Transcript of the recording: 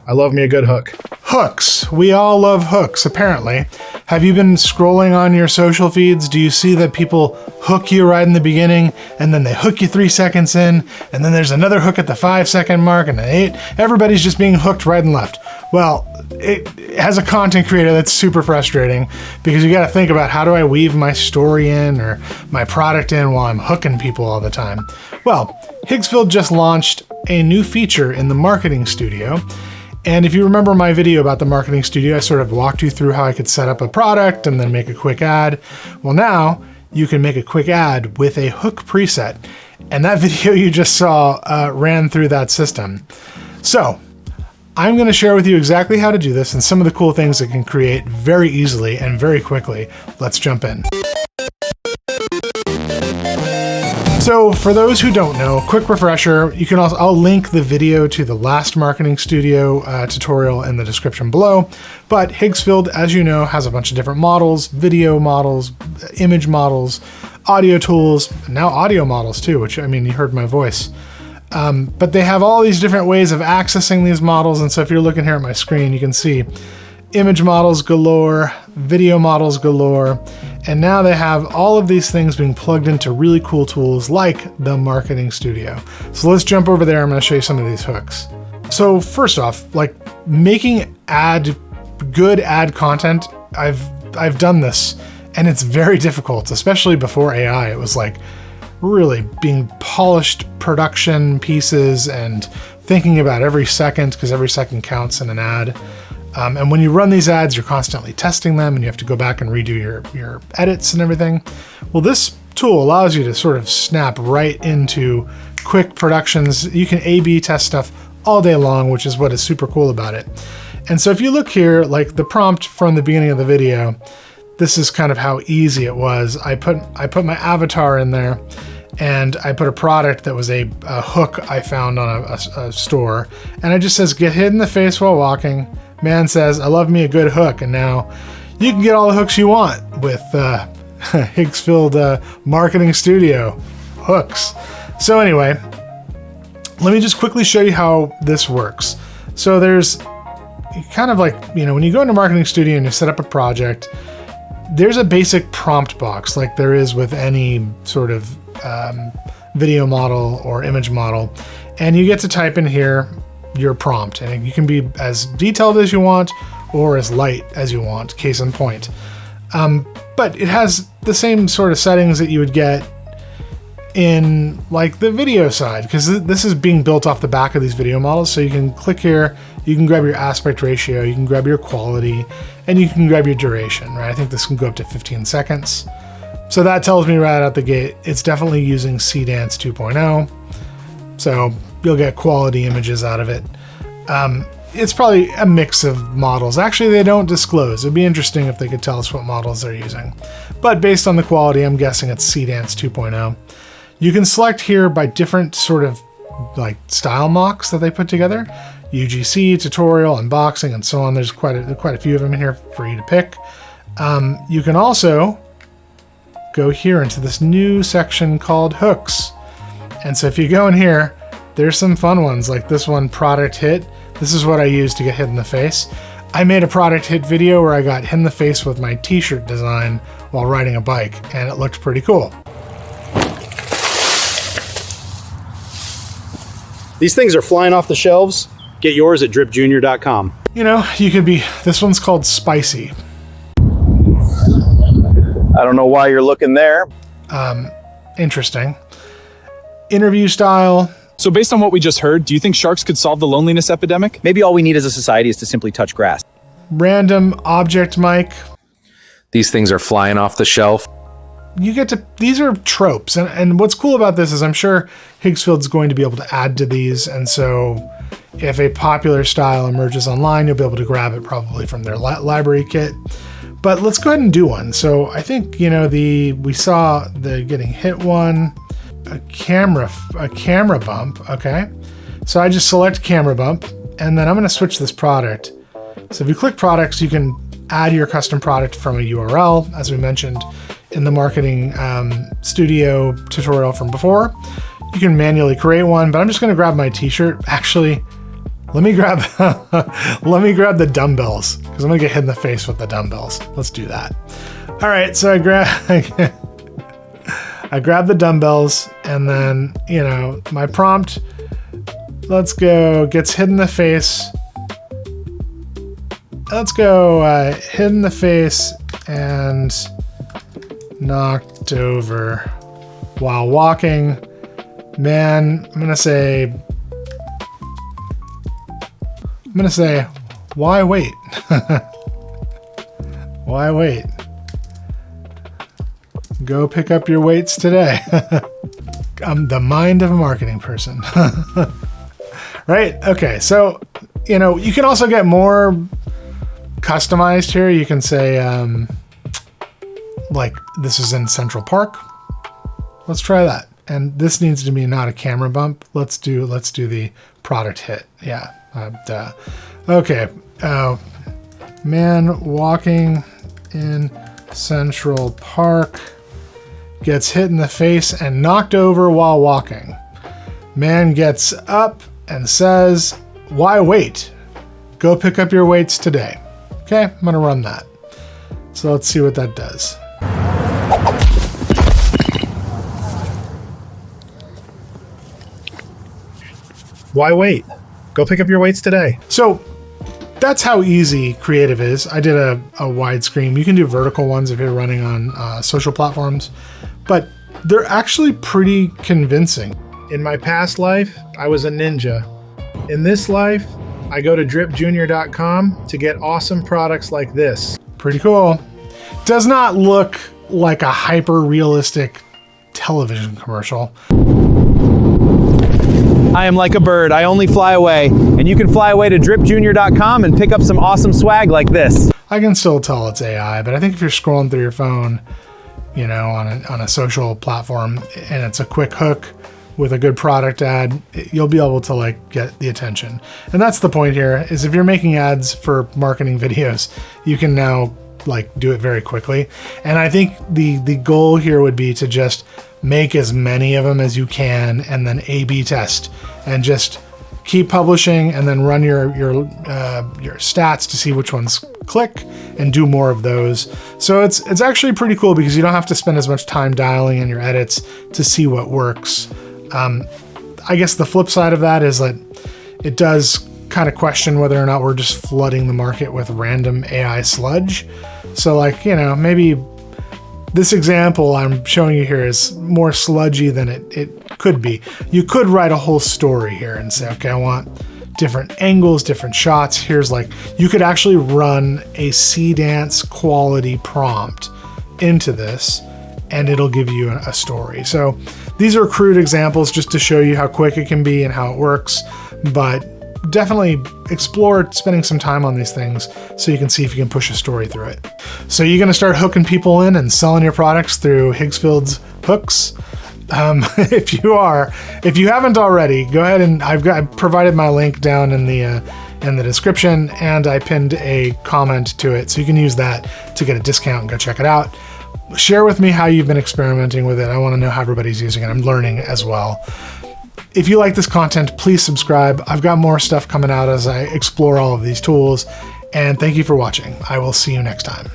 I love me a good hook. Hooks. We all love hooks, apparently. Have you been scrolling on your social feeds? Do you see that people hook you right in the beginning, and then they hook you 3 seconds in, and then there's another hook at the 5-second mark, and everybody's just being hooked right and left. Well, as a content creator, that's super frustrating because you got to think about, how do I weave my story in or my product in while I'm hooking people all the time? Well, Higgsfield just launched a new feature in the Marketing Studio. And if you remember my video about the Marketing Studio, I sort of walked you through how I could set up a product and then make a quick ad. Well, now you can make a quick ad with a hook preset. And that video you just saw ran through that system. So I'm going to share with you exactly how to do this and some of the cool things it can create very easily and very quickly. Let's jump in. So for those who don't know, quick refresher, you can also, I'll link the video to the last Marketing Studio tutorial in the description below. But Higgsfield, as you know, has a bunch of different models, video models, image models, audio tools, now audio models too, which, I mean, you heard my voice. But they have all these different ways of accessing these models. And so if you're looking here at my screen, you can see image models galore, video models galore, and now they have all of these things being plugged into really cool tools like the Marketing Studio. So let's jump over there. I'm going to show you some of these hooks. So first off, like making good ad content, I've done this, and it's very difficult, especially before AI. It was like really being polished production pieces and thinking about every second, because every second counts in an ad. And when you run these ads, you're constantly testing them and you have to go back and redo your edits and everything. Well, this tool allows you to sort of snap right into quick productions. You can A/B test stuff all day long, which is what is super cool about it. And so if you look here, like the prompt from the beginning of the video, this is kind of how easy it was. I put my avatar in there, and I put a product that was a hook I found on a store. And it just says, get hit in the face while walking. Man says, I love me a good hook. And now you can get all the hooks you want with Higgsfield Marketing Studio hooks. So anyway, let me just quickly show you how this works. So there's kind of like, you know, when you go into Marketing Studio and you set up a project, there's a basic prompt box like there is with any sort of video model or image model. And you get to type in here your prompt, and you can be as detailed as you want or as light as you want, case in point. But it has the same sort of settings that you would get in like the video side, because this is being built off the back of these video models. So you can click here, you can grab your aspect ratio, you can grab your quality, and you can grab your duration, right? I think this can go up to 15 seconds. So that tells me right out the gate, it's definitely using CDance 2.0. So you'll get quality images out of it. It's probably a mix of models. Actually, they don't disclose. It'd be interesting if they could tell us what models they're using. But based on the quality, I'm guessing it's CDance 2.0. You can select here by different sort of like style mocks that they put together. UGC, tutorial, unboxing, and so on. There's quite a few of them in here for you to pick. You can also go here into this new section called hooks. And so if you go in here, there's some fun ones like this one, product hit. This is what I use to get hit in the face. I made a product hit video where I got hit in the face with my t-shirt design while riding a bike, and it looked pretty cool. These things are flying off the shelves. Get yours at dripjunior.com. You know, you could be, this one's called spicy. I don't know why you're looking there. Interesting. Interview style. So based on what we just heard, do you think sharks could solve the loneliness epidemic? Maybe all we need as a society is to simply touch grass. Random object mic. These things are flying off the shelf. You get to, these are tropes. And what's cool about this is I'm sure Higgsfield's going to be able to add to these. And so if a popular style emerges online, you'll be able to grab it probably from their library kit. But let's go ahead and do one. So I think, you know, we saw the getting hit one, a camera bump. Okay. So I just select camera bump, and then I'm going to switch this product. So if you click products, you can add your custom product from a URL, as we mentioned in the Marketing Studio tutorial from before. You can manually create one, but I'm just going to grab my t-shirt. Actually, Let me grab let me grab the dumbbells because I'm gonna get hit in the face with the dumbbells. Let's do that. All right, so I grab the dumbbells, and then, you know, my prompt, let's go, gets hit in the face. Let's go hit in the face and knocked over while walking. Man, I'm gonna say, why wait? Why wait? Go pick up your weights today. I'm the mind of a marketing person. Right? Okay, so, you know, you can also get more customized here. You can say, like, this is in Central Park. Let's try that. And this needs to be not a camera bump. Let's do the product hit. Yeah. Duh. Okay. Man walking in Central Park gets hit in the face and knocked over while walking. Man gets up and says, "Why wait? Go pick up your weights today." Okay, I'm gonna run that. So let's see what that does. Why wait? Go pick up your weights today. So that's how easy creative is. I did a widescreen. You can do vertical ones if you're running on social platforms, but they're actually pretty convincing. In my past life, I was a ninja. In this life, I go to dripjunior.com to get awesome products like this. Pretty cool. Does not look like a hyper-realistic television commercial. I am like a bird. I only fly away. And you can fly away to dripjunior.com and pick up some awesome swag like this. I can still tell it's AI, but I think if you're scrolling through your phone, you know, on a social platform, and it's a quick hook with a good product ad, you'll be able to like get the attention. And that's the point here, is if you're making ads for marketing videos, you can now like do it very quickly. And I think the goal here would be to just make as many of them as you can, and then A/B test, and just keep publishing, and then run your stats to see which ones click, and do more of those. So it's actually pretty cool because you don't have to spend as much time dialing in your edits to see what works. I guess the flip side of that is that it does kind of question whether or not we're just flooding the market with random AI sludge. So like, you know, maybe this example I'm showing you here is more sludgy than it could be. You could write a whole story here and say, okay, I want different angles, different shots. Here's like, you could actually run a C-Dance quality prompt into this, and it'll give you a story. So these are crude examples just to show you how quick it can be and how it works, but definitely explore spending some time on these things so you can see if you can push a story through it. So you're gonna start hooking people in and selling your products through Higgsfield's hooks? If you haven't already, go ahead and I provided my link down in the description, and I pinned a comment to it, so you can use that to get a discount and go check it out. Share with me how you've been experimenting with it. I want to know how everybody's using it. I'm learning as well. If you like this content, please subscribe. I've got more stuff coming out as I explore all of these tools, and thank you for watching. I will see you next time.